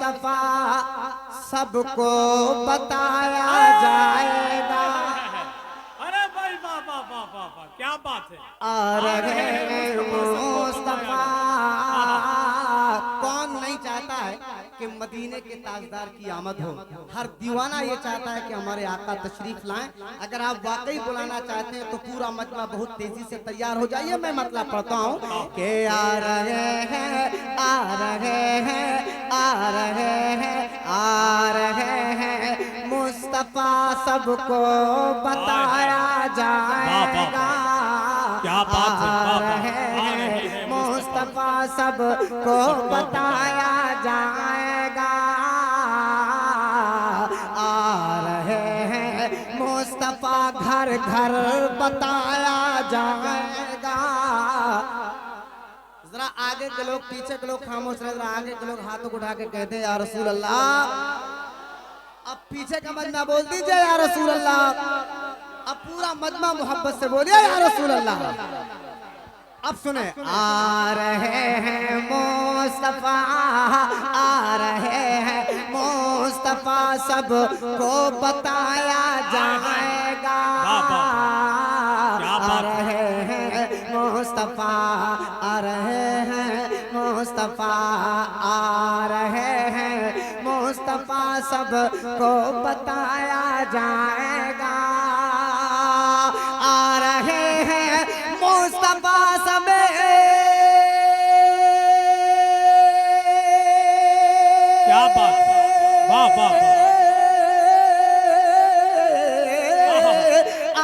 मुस्तफा सबको बताया जाएगा। अरे भाई वाह वाह वाह वाह वाह, क्या बात है। आ रहे मुस्तफा। कौन नहीं चाहता है कि मदीने के ताजदार की आमद हो। हर दीवाना ये चाहता है कि हमारे आका तशरीफ लाएं। अगर आप वाकई बुलाना चाहते हैं तो पूरा मजमा बहुत तेजी से तैयार हो जाइए। मैं मतलब पढ़ता हूँ कि आ रहे हैं, आ रहे हैं, आ रहे हैं, आ रहे हैं मुस्तफा सबको बताया जाएगा। क्या बात है। आ रहे हैं मुस्तफा सबको बताया जाएगा। आ रहे हैं मुस्तफा घर घर बताया जाएगा। जरा आगे के लोग, पीछे के लोग खामोश रहे। जरा आगे के लोग हाथों को उठा के कहते हैं या रसूल अल्लाह। अब पीछे का मजमा बोल दीजिए या रसूल अल्लाह। अब पूरा मजमा मोहब्बत से बोलिए या रसूल अल्लाह। अब सुने, आ रहे हैं मुस्तफा, आ रहे हैं मुस्तफा सबको बताया जाएगा। आ रहे हैं मुस्तफा, आ रहे हैं मुस्तफा, आ रहे हैं मुस्तफा सबको बताया जाएगा। आ रहे हैं मुस्तफा सब, क्या बात है। वाह वाह वाह। आ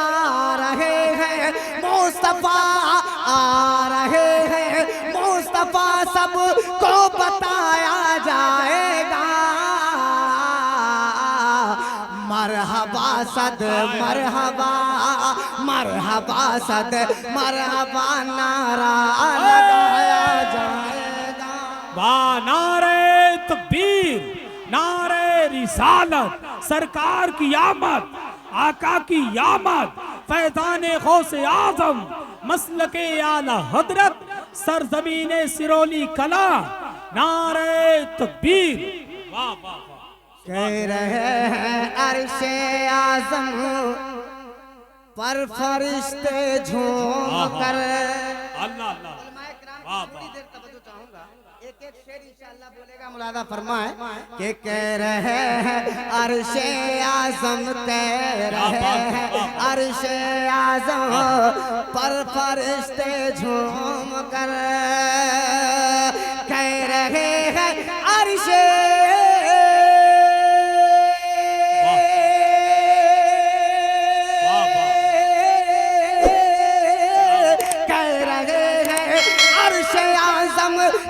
रहे हैं मुस्तफा, आ रहे हैं मुस्तफा सबको बताया जाएगा। मरहबा सद मरहबा, मरहबा सद मरहबा नारा लगाया जाएगा। वाह, नारे तकबीर, नारे रिसालत, सरकार की आमद, आका की आमद, फैज़ाने गौसे आज़म, मसलके आला हजरत, सरजमीने सिरोली कला, नारे तकबीर। वाह वाह वाह। कह रहे हैं अर्शे आज़म पर फरिश्ते झूम कर। अल्लाह अल्लाह। वाह वाह। एक एक शेर इंशाअल्लाह बोलेगा, मुलादा फरमाए कि कह रहे हैं अर्शे आज़म, कह रहे हैं अर्शे आज़म पर फरिश्ते झूम कर। कह रहे हैं अर्शे,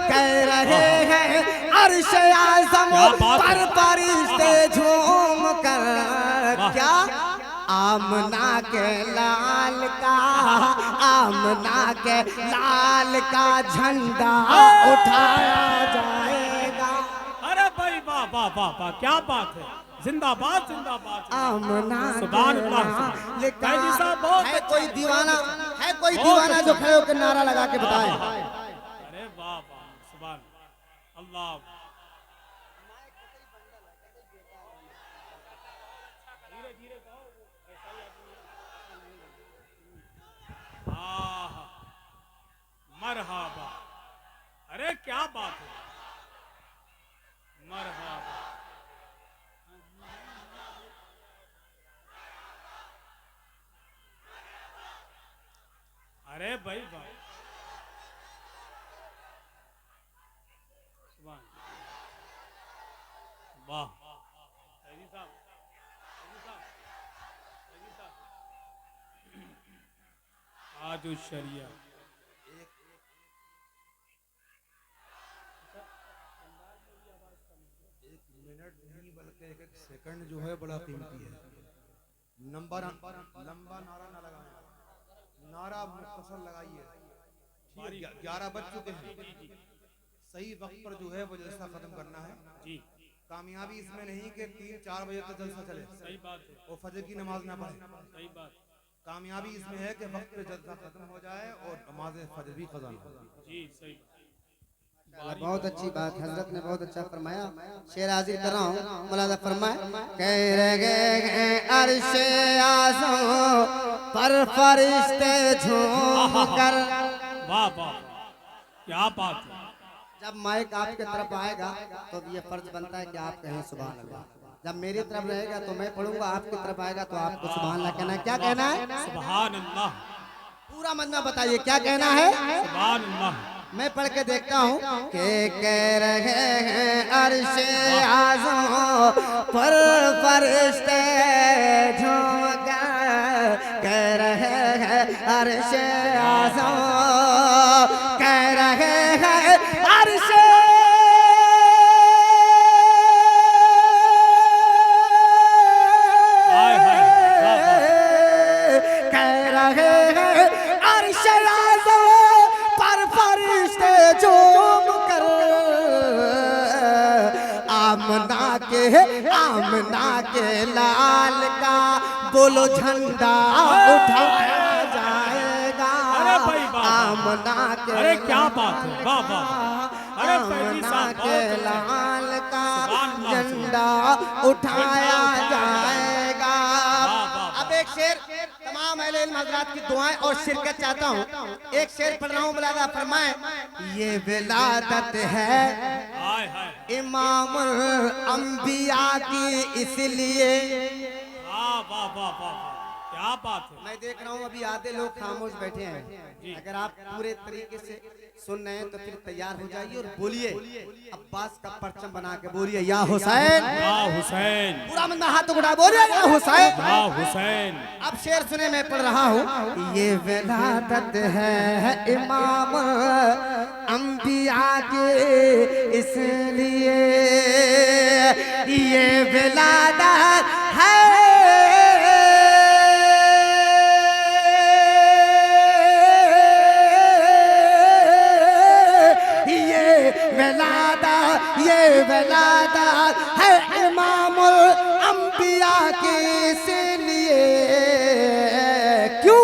कह रहे हैं अर्श आज़म पर फरिश्ते झूम कर। क्या आमना के लाल का, आमना के लाल का झंडा उठाया जाएगा। अरे भाई वाह वाह वाह वाह, क्या बात है। जिंदाबाद जिंदाबाद। आमना सुभान अल्लाह। है कोई दीवाना, है कोई दीवाना जो खड़े होकर नारा लगा के बताए। अरे वाह वाह, सुभान अल्लाह। धीरे धीरे मरहबा। अरे क्या बात है। मरहबा। अरे भाई वाह, वाह। आज शरिया एक मिनट नहीं बल्कि एक एक सेकंड जो है बड़ा कीमती है। लंबा नारा ना लगाएं, नारा मुख्तसर लगाइए। 11 बज चुके हैं, सही वक्त पर जो है वो जलसा खत्म करना है जी। कामयाबी इसमें नहीं कि 3-4 बजे तक जलसा चले, सही बात है, और फजर की नमाज ना पढ़े। सही बात। कामयाबी इसमें है कि वक्त पे जलसा खत्म हो जाए और नमाज फजर भी कज़ा हो। जी सही। बहुत अच्छी बात, हजरत ने बहुत अच्छा फरमाया। शेर हाजिर कर रहा हूँ, मुलादा फरमाए। कह रहे अर्शे आज़म पर फरिश्ते झूम कर। वाह वाह, क्या बात है। जब माइक आपके तरफ आएगा तो ये फर्ज बनता है कि आप कहें सुभान अल्लाह। जब मेरी तरफ रहेगा तो मैं पढ़ूंगा, आपकी तरफ आएगा तो आपको सुभान अल्लाह कहना है। क्या कहना है? सुभान अल्लाह। पूरा मजमा बताइए क्या कहना है? सुभान अल्लाह। मैं पढ़ के देखता हूँ कि कह रहे हैं अर्शे आज़म पर फरिश्ते झूम कर। कह रहे हैं अर्शे आज़म, कह रहे हैं अर्शे आमना के लाल का बोलो झंडा उठाया जाएगा। आमना के, अरे क्या बात है, वाह वाह। अरे आमना के लाल का झंडा उठाया जाएगा। अब एक शेर तमाम अहले इल्म हज़रात की दुआएं और शिरकत चाहता हूँ। एक शेर पढ़ रहा हूँ, मुलादा फरमाए। ये विलादत है इमामुल अंबिया की इसलिए। वाह वाह वाह वाह, क्या बात है। मैं देख रहा हूँ अभी आधे लोग खामोश बैठे हैं। अगर आप पूरे तरीके से सुन रहे हैं तो फिर तैयार हो जाइए और बोलिए, अब्बास का परचम बना के बोलिए या हुसैन, या हुसैन। पूरा बंदा हाथ उठा बोलिए या हुसैन, या हुसैन। अब शेर सुने, मैं पढ़ रहा हूँ। ये विलादत है इमाम अंबिया के इसलिए, ये विलादत है वलादा है इमामुल अंबिया के इसलिए। क्यों?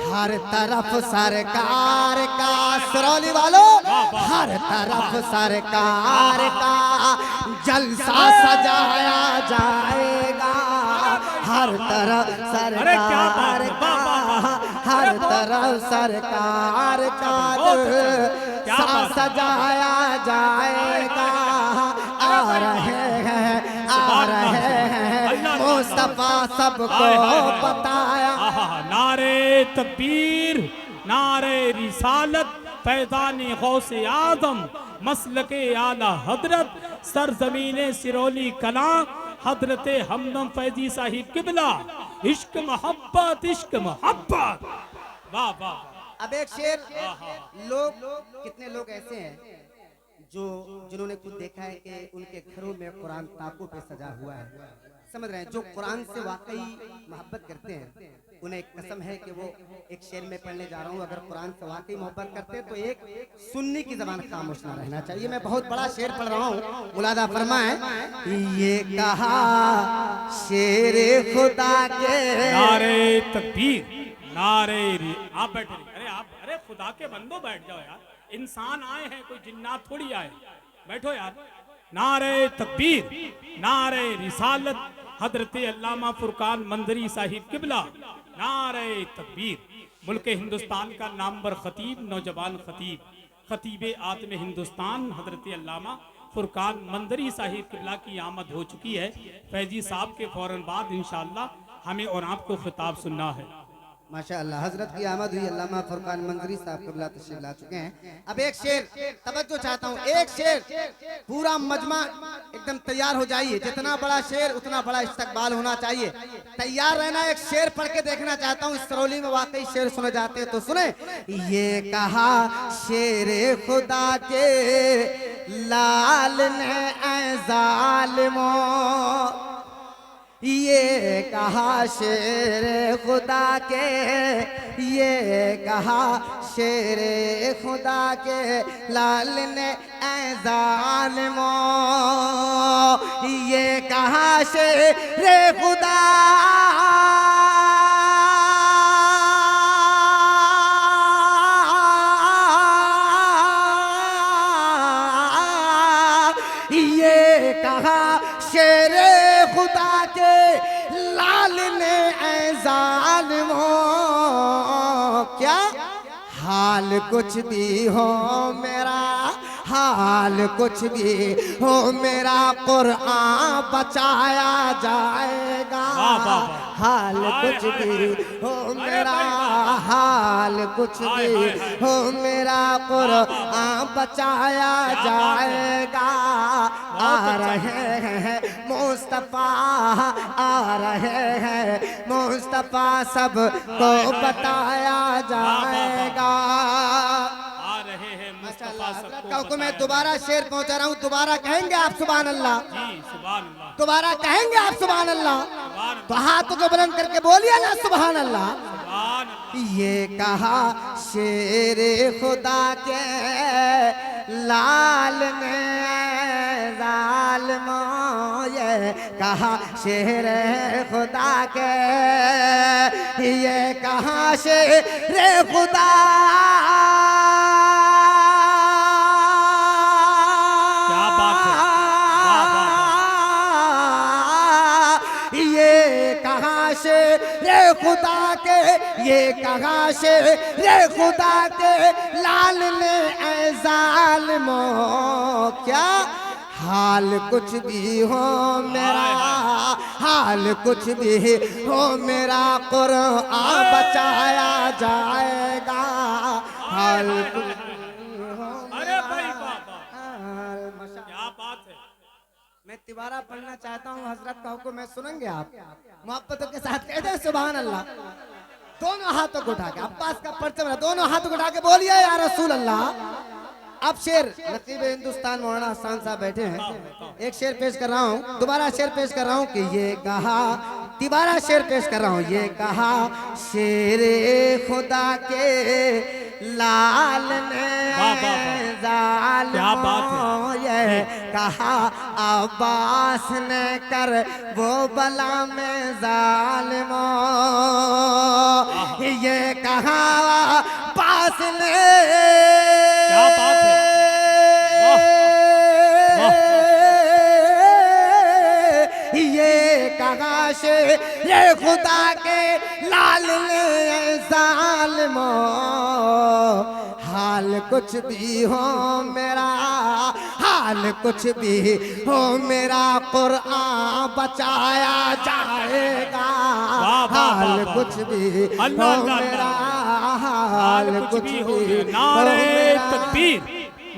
हर तरफ सरकार का, सिरौली वालों, हर तरफ सरकार का जलसा सजाया जाएगा। हर तरफ सरकार का, हर तरफ सरकार का जलसा सजाया जाएगा। आ रहे हैं मुस्तफा सबको बताया। नारे तकबीर, नारे रिसालत, फैज़ान गौसे आज़म, मसलके आला हजरत, सरजमीने सिरोली कला, हजरत हमदम फैजी साहिब किबला। इश्क मोहब्बत, इश्क मोहब्बत। वाह वाह। अब एक शेर, लोग कितने लोग ऐसे हैं जिन्होंने खुद देखा है कि उनके घरों में कुरान ताकों पे सजा हुआ है, समझ रहे हैं, जो कुरान से वाकई मोहब्बत करते हैं, उन्हें एक कसम है कि वो एक शेर में पढ़ने जा रहा हूँ, अगर कुरान से वाकई मोहब्बत करते हैं तो एक सुन्नी की जबान खामोश ना रहना चाहिए। मैं बहुत बड़ा शेर पढ़ रहा हूँ, मुलादा फरमाए। ये कहा शेरे खुदा के, नारे तकबीर, नारे आप बैठे, अरे आप, अरे खुदा के बंदो बैठ जाओ यार, इंसान आए हैं, कोई जिन्नात थोड़ी आए, बैठो यार। नारे तकबीर, नारे रिसालत, हजरत अल्लामा फुरकान मंजरी साहिब किबला। नारे तकबीर। मुल्क हिंदुस्तान का नामवर खतीब, नौजवान खतीब, खतीब आत्म हिंदुस्तान हजरत अल्लामा फुरकान मंजरी साहिब किबला की आमद हो चुकी है। फैजी साहब के फौरन बाद इंशाअल्लाह हमें और आपको खिताब सुनना है। माशाअल्लाह, हजरत की आमद हुई, अल्लामा फुरकान मंजरी साहब किबला तशरीफ ला चुके हैं। अब एक शेर तवज्जो चाहता हूँ, एक शेर, पूरा मजमा एकदम तैयार हो जाइए। जितना बड़ा शेर उतना बड़ा इस्तकबाल होना चाहिए, तैयार रहना। एक शेर पढ़ के देखना चाहता हूँ, इस सरौली में वाकई शेर सुने जाते हैं तो सुने। ये कहा शेरे खुदा के लाल ने ऐ ज़ालिमों, ये कहा शेर खुदा के, ये कहा शेर खुदा के लाल ने ऐ ज़ालिमों, ये कहा शेर खुदा ये कहा शेरे खुदा के लाल ने ऐ जालिमों, क्या हाल कुछ भी हो मेरा, हाल कुछ भी हो मेरा, कुरआन बचाया जाएगा। वाह, वाह, वाह। हाल कुछ भी हो मेरा, हाल कुछ भी हो मेरा, कुरआन बचाया जाएगा। आ रहे हैं मुस्तफा, आ रहे हैं मुस्तफा, सबको बताया जाएगा। आ रहे हैं मुस्तफा सबको का हुक्म है, दोबारा शेर पहुंचा रहा हूँ, दोबारा कहेंगे आप सुभान अल्लाह, जी सुभान अल्लाह, दोबारा कहेंगे आप सुभान अल्लाह, सुभान तो हाथों को बुलंद करके बोलिए ना सुभान अल्लाह। सुभान अल्लाह। ये कहा शेरे खुदा के लाल ने जालिमों, ये कहा शेरे खुदा के, ये कहा शेरे खुदा, क्या बात है, वाह वाह वाह। ये कहा शेरे खुदा के, ये कहा शेरे खुदा के लाल ने ऐ जालिमों, क्या हाल कुछ भी हो मेरा, हाल कुछ भी हो मेरा, कुरआन बचाया जाएगा। हाल कुछ भी हो अरे भाई वाह वाह, मेरा, क्या बात है। मैं तिबारा पढ़ना चाहता हूँ, हजरत का हुक्म है, सुनेंगे आप मोहब्बतों के साथ कहते हैं सुभान अल्लाह। दोनों हाथों को उठा के, अब्बास का परचम है, दोनों हाथों को उठा के बोलिए या रसूल अल्लाह। अब शेर नकीब हिंदुस्तान मौलाना हसन साहब बैठे हैं, एक शेर पेश कर रहा हूँ, दोबारा शेर पेश कर रहा हूँ कि ये कहा, तिबारा शेर पेश कर रहा हूँ, ये कहा शेरे खुदा के लाल ने जालिमों, क्या बात है। ये कहा अब्बास ने कर वो बला में जालिमों, ये कहा अब्बास ने, क्या बात है, वाह वाह। ये कहा शेरे खुदा के लाल ने जालिमों, हाल कुछ भी हो मेरा, हाल कुछ भी हो मेरा, कुरआन बचाया जाएगा। वाह, वाह, हाल वाह, कुछ भी हो अल्लाह, अल्लाह, मेरा, हाल कुछ भी हो भी नारे मेरा। तकबीर,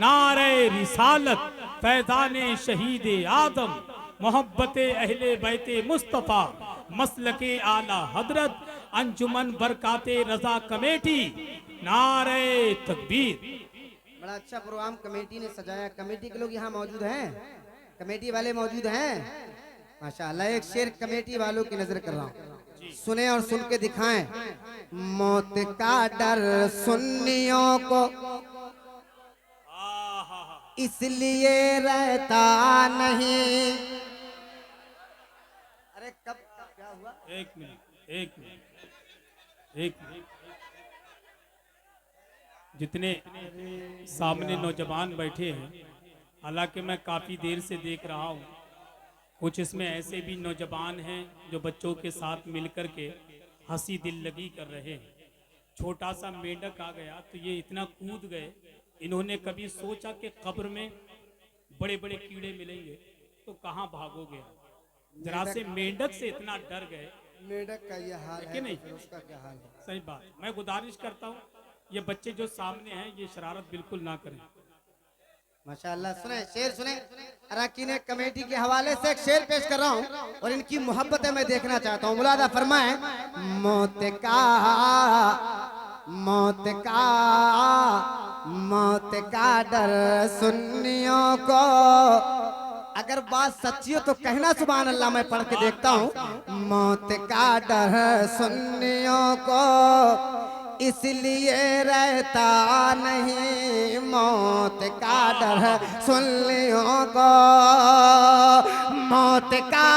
नारे रिसालत, फैज़ाने शहीद आदम, मोहब्बत अहले बैते मुस्तफ़ा, मसलके आला हजरत, अंजुमन बरकाते रजा कमेटी, नारे तकबीर। बड़ा अच्छा प्रोग्राम कमेटी ने सजाया। कमेटी के लोग यहाँ मौजूद हैं, कमेटी वाले मौजूद हैं माशाअल्लाह। एक शेर कमेटी वालों की नजर कर रहा हूँ, सुने और सुन के दिखाएं। मौत का डर सुन्नियों को इसलिए रहता नहीं। अरे कब क्या हुआ? एक मिनट, एक मिनट, एक मिनट। जितने सामने नौजवान बैठे हैं, हालांकि मैं काफ़ी देर से देख रहा हूँ, कुछ इसमें ऐसे भी नौजवान हैं जो बच्चों के साथ मिलकर के हंसी दिल लगी कर रहे हैं। छोटा सा मेंढक आ गया तो ये इतना कूद गए, इन्होंने कभी सोचा कि कब्र में बड़े बड़े कीड़े मिलेंगे तो कहाँ भागोगे। जरा से मेंढक से इतना डर गए। मेढक का ये हाल है कि नहीं? तो फिर उसका क्या हाल है? सही बात। मैं गुजारिश करता हूँ ये बच्चे जो सामने हैं ये शरारत बिल्कुल ना करें। माशाअल्लाह। सुने शेर सुने, अरकान कमेटी के हवाले से एक शेर पेश कर रहा हूँ और इनकी मोहब्बतें मैं देखना चाहता हूँ। मुलादा फरमाए। मौत का, मौत का, मौत का डर सुन्नियों को, अगर बात सच्ची हो तो कहना सुभान अल्लाह। मैं पढ़ के देखता हूँ। मौत का डर सुन्नियों को इसलिए रहता नहीं, मौत का डर सुन्नियों को, मौत का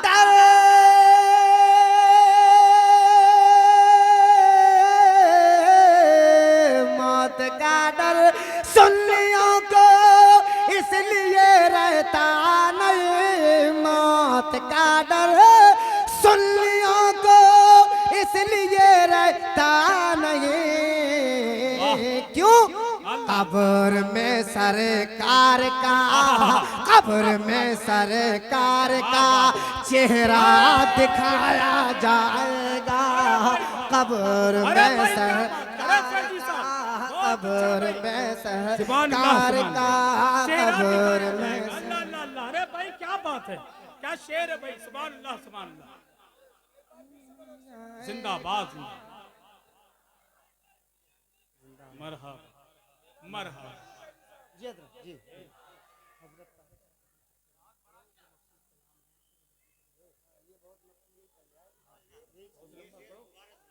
डर, मौत का डर सुन्नियों को इसलिए रहता नहीं, मौत का डर सुन्नियों को इसलिए रहता नहीं। क्यों? कब्र में सरकार का, कब्र में सरकार का चेहरा दिखाया जाएगा। कब्र में सरकार का, कब्र में सरकार का, कब्र में। अल्लाह अल्लाह अल्लाह। अरे भाई क्या बात है, क्या शेर है भाई। सुभान अल्लाह सुभान अल्लाह। जिंदाबाद जिंदाबाद। मरहबा मरहबा। जी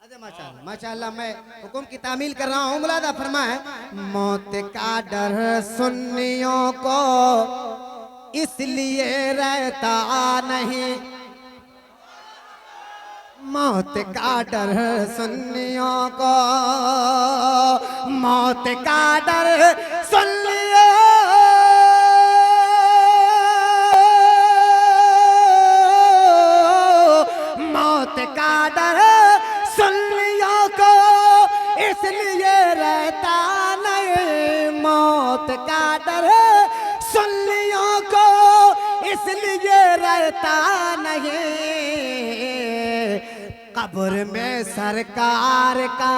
अरे माशाअल्लाह माशाअल्लाह। मैं हुक्म की तामील कर रहा हूँ। मुलादा फरमाए, मौत का डर सुन्नियों को इसलिए रहता नहीं, मौत का डर सुन्नियों को, मौत का डर सुन्नियों, मौत का डर सुन्नियों को इसलिए रहता नहीं, मौत का डर सुन्नियों को इसलिए रहता नहीं। कब्र में सरकार का,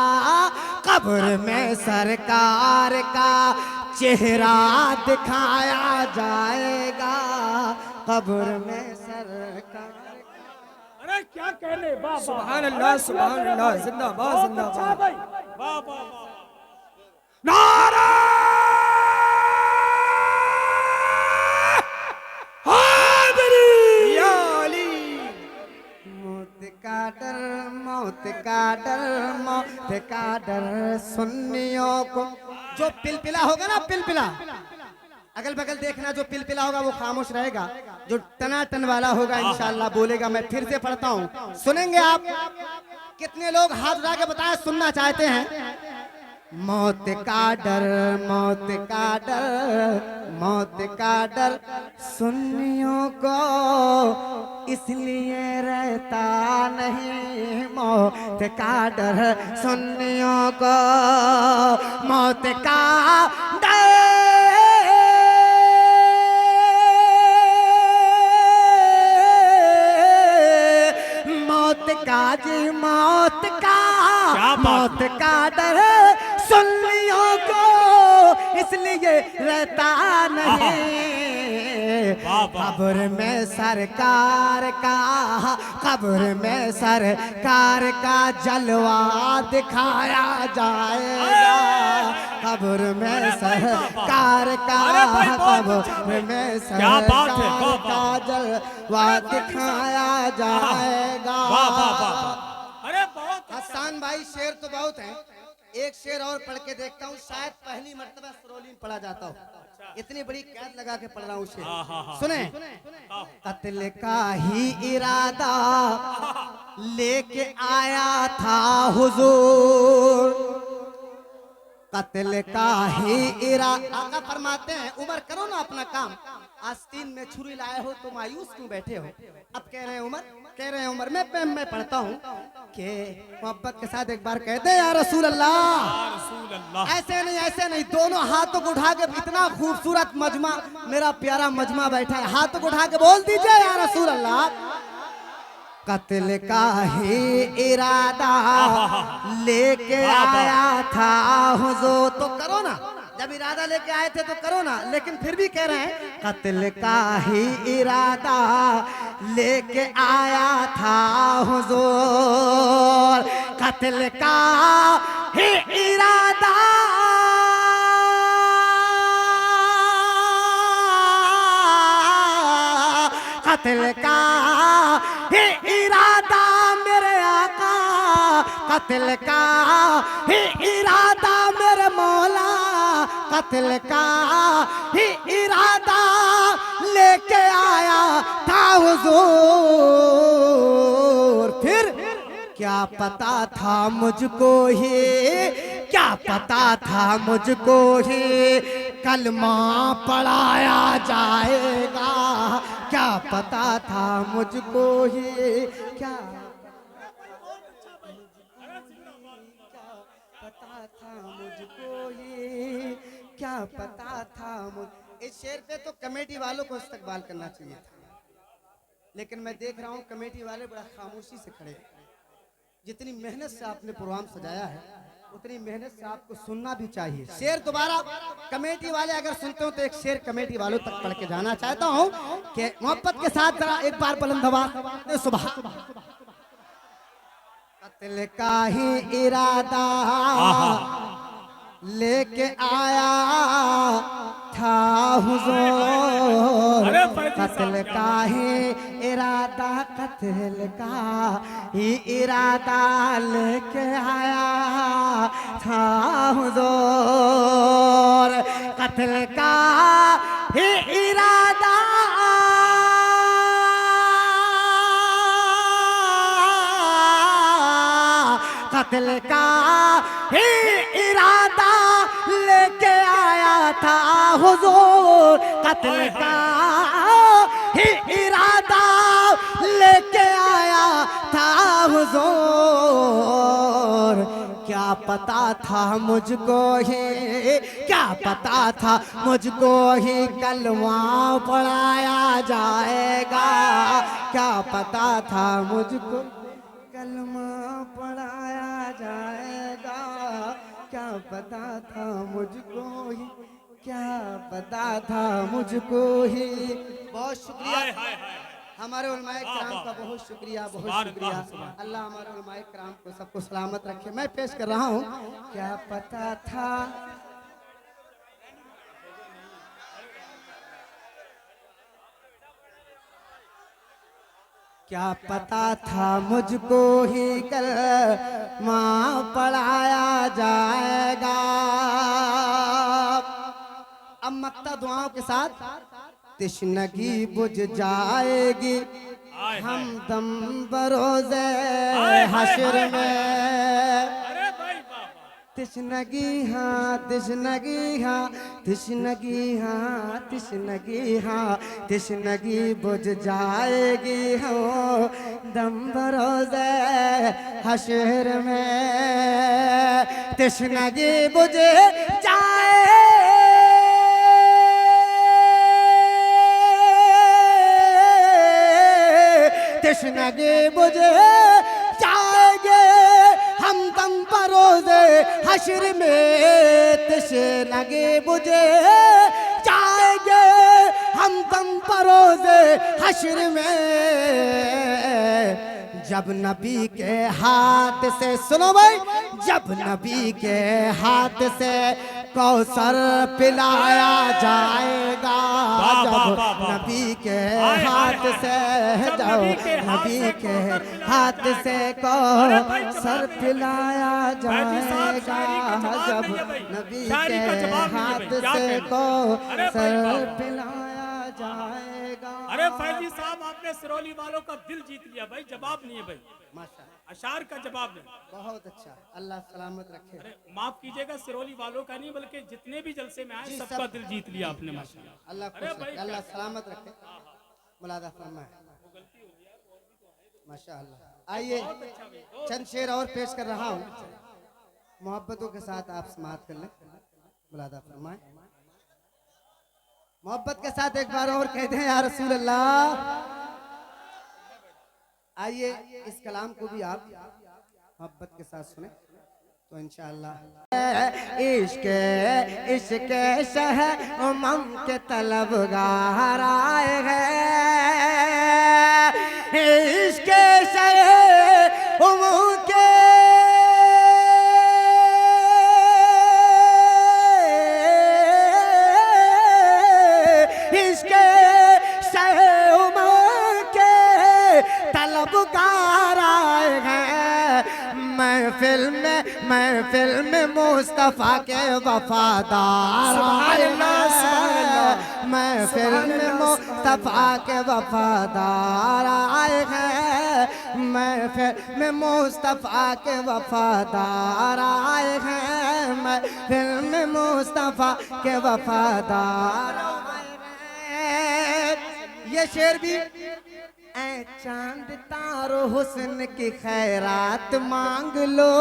कब्र में सरकार का चेहरा दिखाया जाएगा। कब्र में सरकार। अरे क्या कहने। वाह सुभान अल्लाह सुभान अल्लाह। जिंदाबाद जिंदाबाद। भाई वाह वाह वाह। नारा हैदरी या अली। मौत का डर, मौत का डर, मौत का डर सुन्नियों को। जो पिलपिला होगा ना, पिलपिला, अगल बगल देखना, जो पिलपिला होगा वो खामोश रहेगा, जो टनाटन वाला होगा इंशाअल्लाह बोलेगा। मैं फिर से पढ़ता हूँ, सुनेंगे आप। कितने लोग हाथ उठा के बताएं सुनना चाहते हैं। मौत का डर, मौत का डर, मौत का डर सुन्नियों को इसलिए रहता नहीं, मौत का डर सुन्नियों को, मौत का डर, मौत का जी, मौत का, मौत का डर सुन्नियों को इसलिए रहता नहीं। कब्र में सरकार का, कब्र में सरकार का जलवा दिखाया जाएगा। कब्र में सरकार का, कब्र में सरकार का जलवा दिखाया जाएगा। अरे बहुत हसन भाई, शेर तो बहुत है, एक शेर और पढ़ के देखता हूँ, शायद पहली मर्तबा सरोली में पढ़ा जाता हूँ। इतनी बड़ी कैद लगा के पढ़ रहा हूँ शेर। सुने, कत्ल का ही इरादा लेके आया था हुजूर, कत्ल का ही इरादा। आका फरमाते हैं, उमर करो ना अपना काम, आस्तीन में छुरी लाए हो तो मायूस क्यों बैठे हो। अब कह रहे हैं उमर, कह रहे हैं उमर, मैं पढ़ता हूँ कि मोहब्बत के साथ एक बार कहते हैं या रसूल अल्लाह। ऐसे नहीं, ऐसे नहीं, दोनों हाथों को उठा के। इतना खूबसूरत मजमा, मेरा प्यारा मजमा बैठा है, हाथों को उठा के बोल दीजिए या रसूल अल्लाह। कत्ल का ही इरादा लेके आया था हुजूर, तो करो ना, जब इरादा लेके आए थे तो करो ना। लेकिन फिर भी कह रहे हैं, कत्ल का ही इरादा लेके आया था हुजूर, कत्ल का ही इरादा, कत्ल का ही इरादा मेरे आका, कत्ल का ही इरादा मेरे मौला, कत्ल का ही इरादा लेके आया था हुजूर। फिर क्या पता था मुझको ही, क्या पता था मुझको ही, कलमा पढ़ाया जाएगा, क्या पता था मुझको ही, क्या पता था मुझको ही, क्या पता था इस शेर पे तो कमेटी वालों को इस्तकबाल करना चाहिए था, लेकिन मैं देख रहा हूँ कमेटी वाले बड़ा खामोशी से खड़े हैं। जितनी मेहनत से आपने प्रोग्राम सजाया है उतनी मेहनत से आपको सुनना भी चाहिए। शेर दोबारा कमेटी वाले अगर सुनते हो तो एक शेर कमेटी वालों तक पढ़ के जाना चाहता हूँ कि मोहब्बत के साथ जरा एक बार बुलंद आवाज सुबह। कत्ल का ही इरादा लेके आया था हुजूर, कत्ल का ही इरादा, कत्ल का ही इरादा लेके आया था हुजूर, कत्ल का ही इरादा कत्ल का ही इरादा लेके आया था हुजूर, कत्ल का ही इरादा लेके आया था हुजूर, क्या पता था मुझको ही, क्या पता था मुझको ही कलमा पढ़ाया जाएगा, क्या पता था मुझको कलमा पढ़ाया जाएगा, क्या पता था मुझको ही, क्या पता था मुझको ही। बहुत शुक्रिया हमारे उलमाए किराम का, बहुत शुक्रिया, बहुत शुक्रिया। अल्लाह हमारे उलमाए किराम को सबको सलामत रखे। मैं पेश कर रहा हूँ क्या पता था, क्या पता था मुझको ही कलमा पढ़ाया जाएगा। अब मक्ता दुआओं के साथ तिश्नगी बुझ जाएगी, हम दम बरोज़े हश्र में, तिश्नगी हाँ, तिश्नगी हाँ, तिश्नगी हाँ, तिश्नगी हाँ, तिश्नगी बुझ जाएगी हो दम बरोज़े हश्र में, तिश्नगी बुझ जाए, तिश्नगी बुझ जाएंगे हम दम बरोज़े हश्र में, तिश्नगी बुझ जाएंगे हम दम बरोज़े हश्र में, जब नबी के हाथ से, सुनो भाई, जब नबी के हाथ से कौसर पिलाया जाएगा, जब नबी के हाथ से, जब नबी के हाथ से कौसर पिलाया जाएगा, जब नबी के हाथ से कौसर पिलाया जाएगा। अरे फैजी साहब, आपने सिरौली वालों का दिल जीत लिया भाई, जवाब नहीं है भाई, माशाअल्लाह, अशार का जवाब नहीं। बहुत अच्छा, अल्लाह सलामत रखे। अरे माफ कीजिएगा, सिरौली वालों का नहीं बल्कि जितने भी जलसे में आए सबका दिल जीत लिया आपने माशाअल्लाह। अल्लाह खुश रखे, अल्लाह सलामत रखे, मुलादा फरमाए माशाअल्लाह। आइए चंद शेर और पेश कर रहा हूँ, मोहब्बतों के साथ आप समाअत कर लें, मुलादा फरमाए। मोहब्बत के साथ एक बार और कहते हैं या रसूल अल्लाह। आइए इस कलाम को भी आप मोहब्बत के साथ सुने तो इंशाअल्लाह। इश्क इश्क शह उमम के तलबगार आए हैं, इश्क शह उमम के महफिल में मुस्तफा के वफादार आए हैं, महफिल में मुस्तफा के वफादार आए हैं, महफिल में मुस्तफा के वफादार आए हैं, महफिल में मुस्तफा के वफादार आए हैं। ये शेर भी ऐ चांद तारो हुस्न की खैरात मांग लो,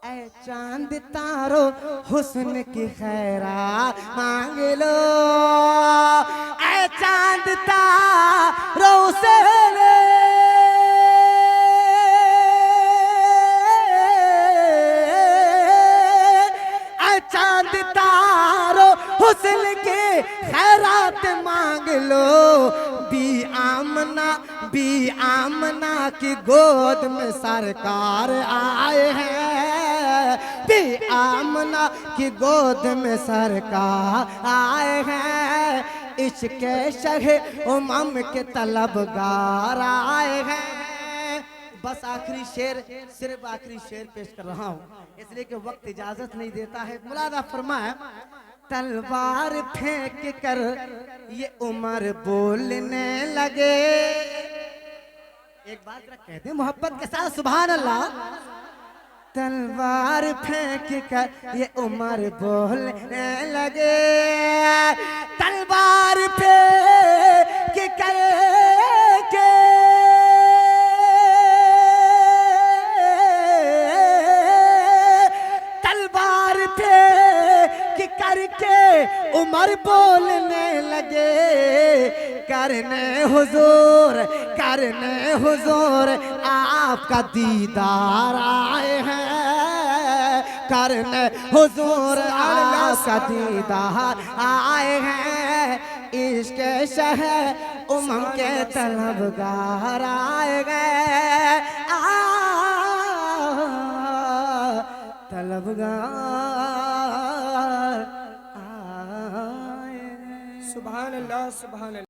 ऐ चांद तारो हुस्न की खैरात मांग लो, ऐ चांद तारो से ऐ चांद तारो हुस्न की खैरात मांग लो। बी आमना की गोद में सरकार आए हैं, बी आमना की गोद में सरकार आए हैं, इश्क़े शहे उमम के तलबगार आए हैं। बस आखिरी शेर, सिर्फ आखिरी शेर पेश कर रहा हूँ इसलिए कि वक्त इजाजत नहीं देता है। मुलादा फरमाए, तलवार फेंक कर ये उमर बोलने लगे। एक बात जरा कह दे मोहब्बत के साथ, सुभान अल्लाह। तलवार फेंक कर ये उमर बोलने लगे, तलवार फेंक कर के तलवार फेंक करके उमर बोलने लगे, करने हुजूर आपका दीदार आए हैं, करने हुजूर आपका दीदार आए हैं, इश्क़े शहे उमम के तलबगार आए गए, तलबगार आए। सुभान अल्लाह, सुभान अल्लाह।